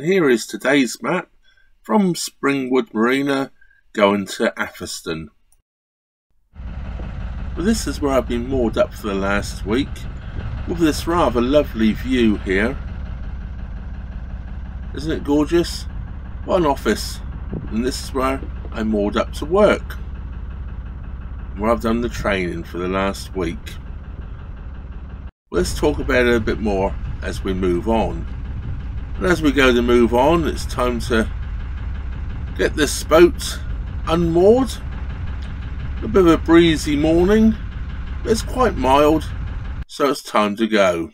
here is today's map from Springwood Marina going to Atherstone. Well, this is where I've been moored up for the last week with this rather lovely view here. Isn't it gorgeous? What an office, and this is where I'm moored up to work, where I've done the training for the last week. Let's talk about it a bit more as we move on. And as we go to move on, it's time to get this boat unmoored. A bit of a breezy morning, but it's quite mild, so it's time to go.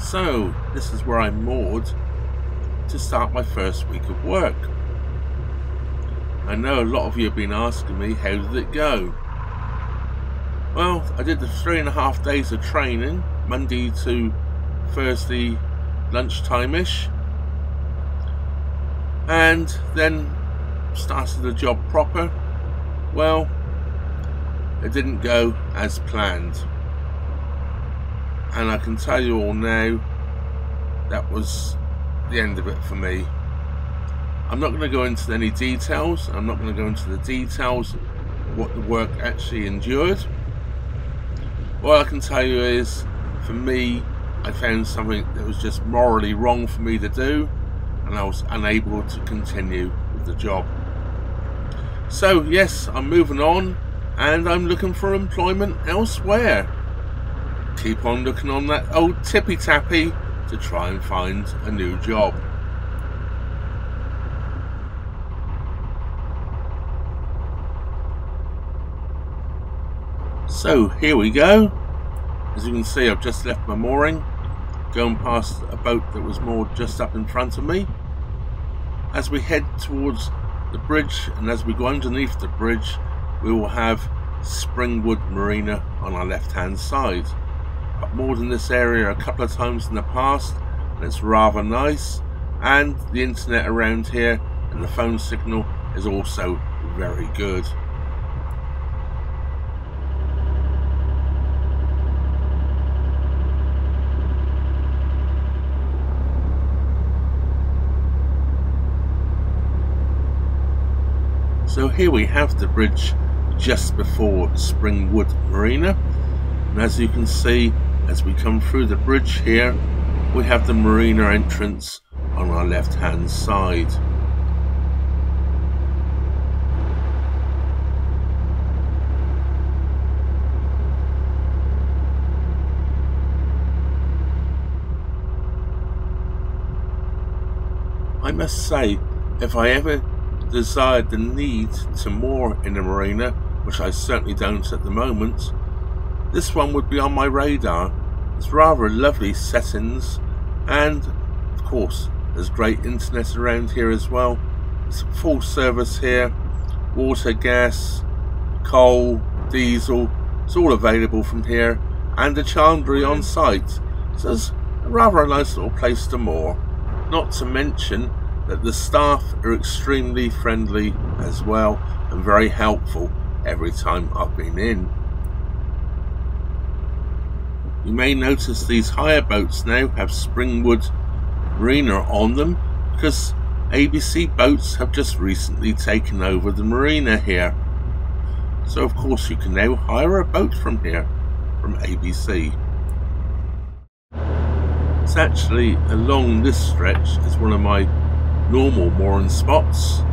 So, this is where I'm moored to start my first week of work. I know a lot of you have been asking me, how did it go? Well, I did the 3.5 days of training, Monday to Thursday lunchtime-ish, and then started the job proper. Well, it didn't go as planned. And I can tell you all now, that was the end of it for me. I'm not going to go into any details. I'm not going to go into the details of what the work actually endured. What I can tell you is, for me, I found something that was just morally wrong for me to do, and I was unable to continue with the job. So yes, I'm moving on, and I'm looking for employment elsewhere. Keep on looking on that old tippy-tappy to try and find a new job. So here we go. As you can see, I've just left my mooring, going past a boat that was moored just up in front of me. As we head towards the bridge, and as we go underneath the bridge, we will have Springwood Marina on our left hand side. I've moored in this area a couple of times in the past, and it's rather nice, and the internet around here and the phone signal is also very good. So here we have the bridge just before Springwood Marina, and as you can see, as we come through the bridge here, we have the marina entrance on our left hand side. I must say, if I ever desired the need to moor in a marina, which I certainly don't at the moment, this one would be on my radar. It's rather lovely settings, and of course there's great internet around here as well. It's full service here, water, gas, coal, diesel, it's all available from here, and a chandlery on site, so it's rather a nice little place to moor. Not to mention that the staff are extremely friendly as well, and very helpful every time I've been in. You may notice these hire boats now have Springwood Marina on them, because ABC Boats have just recently taken over the marina here. So of course you can now hire a boat from here, from ABC. It's actually along this stretch is one of my normal mooring spots,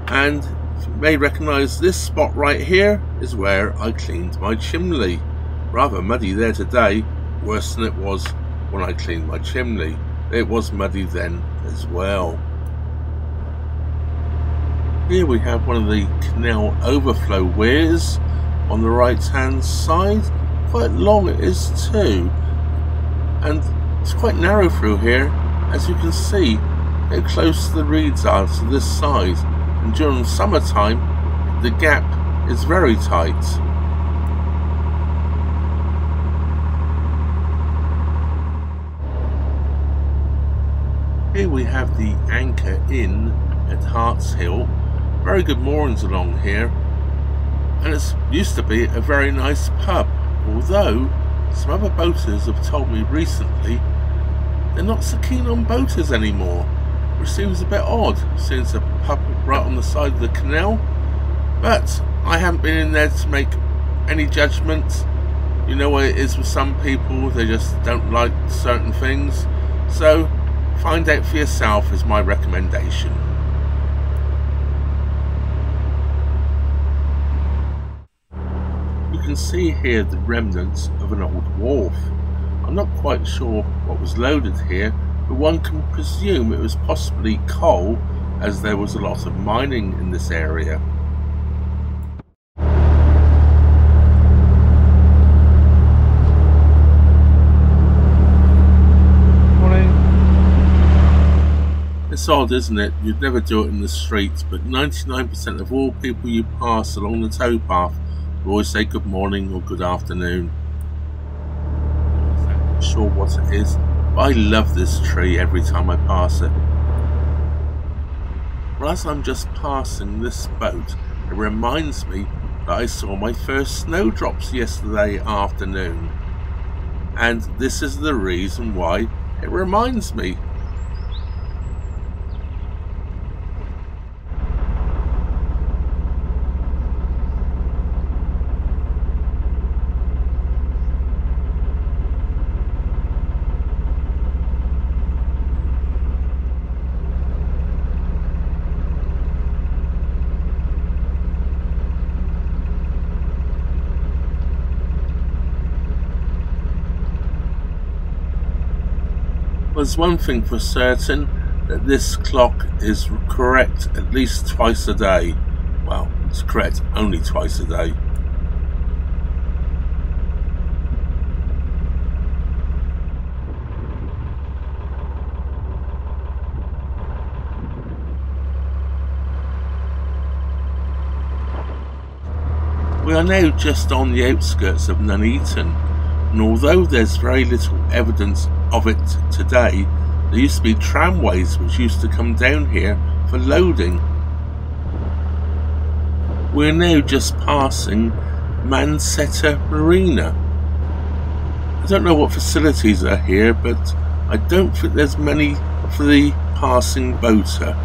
and you may recognise this spot right here is where I cleaned my chimney. Rather muddy there today, worse than it was when I cleaned my chimney. It was muddy then as well. Here we have one of the canal overflow weirs on the right hand side. Quite long it is too, and it's quite narrow through here. As you can see how close the reeds are to this side, and during summertime the gap is very tight. Here we have the Anchor Inn at Harts Hill. Very good moorings along here, and it used to be a very nice pub, although some other boaters have told me recently they're not so keen on boaters anymore, which seems a bit odd since a pub right on the side of the canal. But I haven't been in there to make any judgments. You know what it is with some people, they just don't like certain things. So find out for yourself is my recommendation. You can see here the remnants of an old wharf. I'm not quite sure what was loaded here, but one can presume it was possibly coal, as there was a lot of mining in this area. It's odd, isn't it? You'd never do it in the streets, but 99% of all people you pass along the towpath will always say good morning or good afternoon. I'm not exactly sure what it is, but I love this tree every time I pass it. Well, as I'm just passing this boat, it reminds me that I saw my first snowdrops yesterday afternoon. And this is the reason why it reminds me. There's one thing for certain, that this clock is correct at least twice a day. Well, it's correct only twice a day. We are now just on the outskirts of Nuneaton, and although there's very little evidence of it today, there used to be tramways which used to come down here for loading. We're now just passing Springwood Marina. I don't know what facilities are here, but I don't think there's many for the passing boater.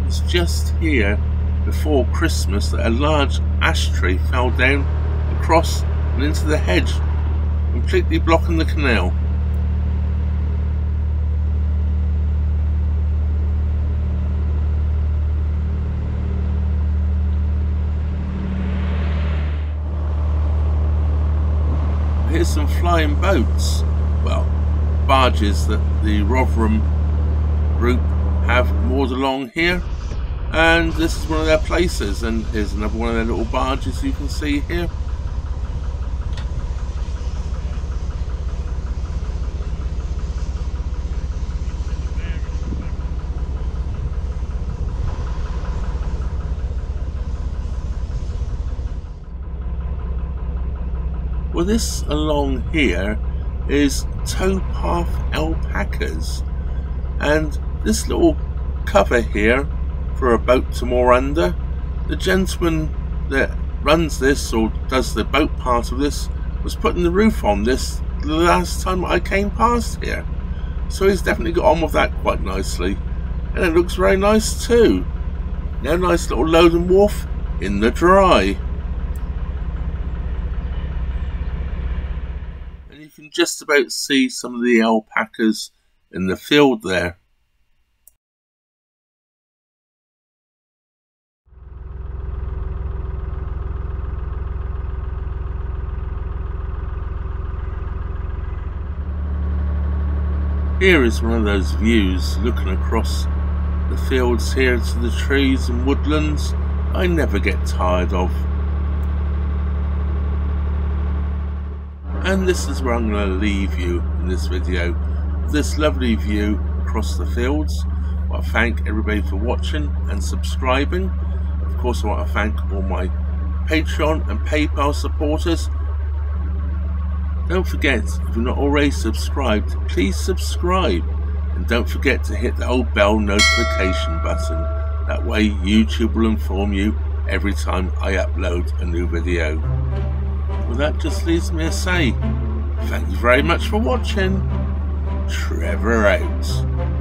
It's just here before Christmas that a large ash tree fell down across and into the hedge, completely blocking the canal. Here's some flying boats, well, barges that the Rotherham group have moored along here. And this is one of their places, and here's another one of their little barges you can see here. Well, this along here is towpath alpacas, and this little cover here for a boat to moor under, the gentleman that runs this or does the boat part of this was putting the roof on this the last time I came past here, so he's definitely got on with that quite nicely, and it looks very nice too. Now, nice little loading wharf in the dry, and you can just about see some of the alpacas in the field there. Here is one of those views looking across the fields here to the trees and woodlands I never get tired of. And this is where I'm going to leave you in this video, with this lovely view across the fields. I want to thank everybody for watching and subscribing. Of course, I want to thank all my Patreon and PayPal supporters. Don't forget, if you're not already subscribed, please subscribe. And don't forget to hit the old bell notification button. That way YouTube will inform you every time I upload a new video. Well, that just leaves me to say, thank you very much for watching. Trevor out.